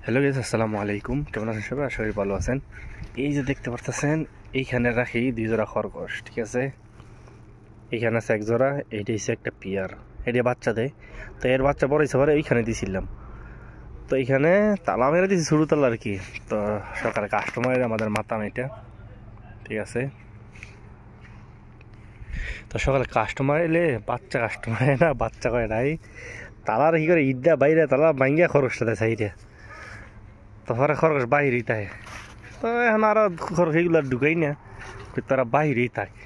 Hello guys, আসসালামু আলাইকুম। কেমন আছেন সবাই? আশা করি ভালো আছেন। এই যে দেখতে পারতেছেন, এইখানে রাখি 2 জোড়া খরগোশ, ঠিক আছে? এইখানে আছে 1 জোড়া, এইটা হচ্ছে একটা পিয়ার, এটা বাচ্চা দেয়। তো এর বাচ্চা বড় হিসেবে এইখানে দিয়েছিলাম। তো এইখানে তালা মেরে দিয়েছি, শুরু তালা আর কি। তো সকালে কাস্টমারের আমাদের মাতাম এটা, ঠিক আছে? তো সকালে কাস্টমার এলে কাস্টমার না বাচ্চা করে নাই, তালার কি করে ঈদটা বাইরে তালা ভাঙ্গিয়া খরগোশটা দেয় সাইডে। তারপরে খরগোশ বাইরেই থাকে। তো এখন আরো খরচ এগুলো ঢুকাই না, তারা বাহিরেই থাকে।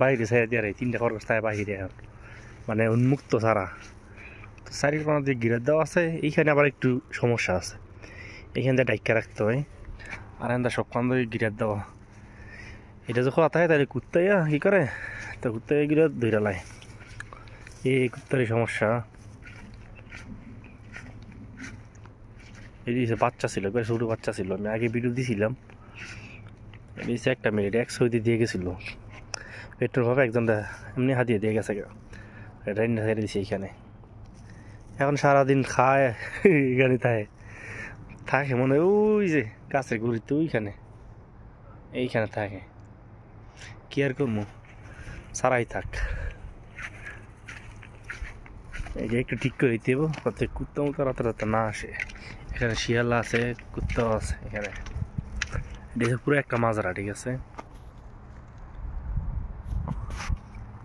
বাইরে ছাড়া দিয়ে 3টা খরগোশ থাকে বাহিরে, এখন মানে উন্মুক্ত ছাড়া। তো চারির কোনো যে গিরার দেওয়া আছে, এইখানে আবার একটু সমস্যা আছে, এইখান থেকে ডাইকা রাখতে হয়। আর এখানটা সব কান গিরার দেওয়া, এটা যখন থাকে তাহলে কুত্তাইয়া কি করে, তো কুত্তাই গিরা ধরে লাই, এই কুত্তারই সমস্যা। এই যে বাচ্চা ছিল, একবার ছোটো বাচ্চা ছিল, আমি আগে ভিডিও দিয়েছিলাম। এই একটা মিনিট 100 দিয়ে গেছিল পেট্রোল ভাবে, একজন এমনি হাতিয়ে দিয়ে গেছে, রান্না ছেড়ে দিছে এইখানে। এখন সারাদিন খায় এখানে থাকে মনে হয় ওই যে গাছের গুড়িতে, এইখানে থাকে। কি আর করবো, সারাই থাক। এই যে একটু ঠিক করে দিতে যাতে কুত্তা মুত্তা রাতে রাতে না আসে। এখানে শিয়াল আছে, কুত্তাও আছে এখানে। এটা পুরো একটা মাজরা, ঠিক আছে?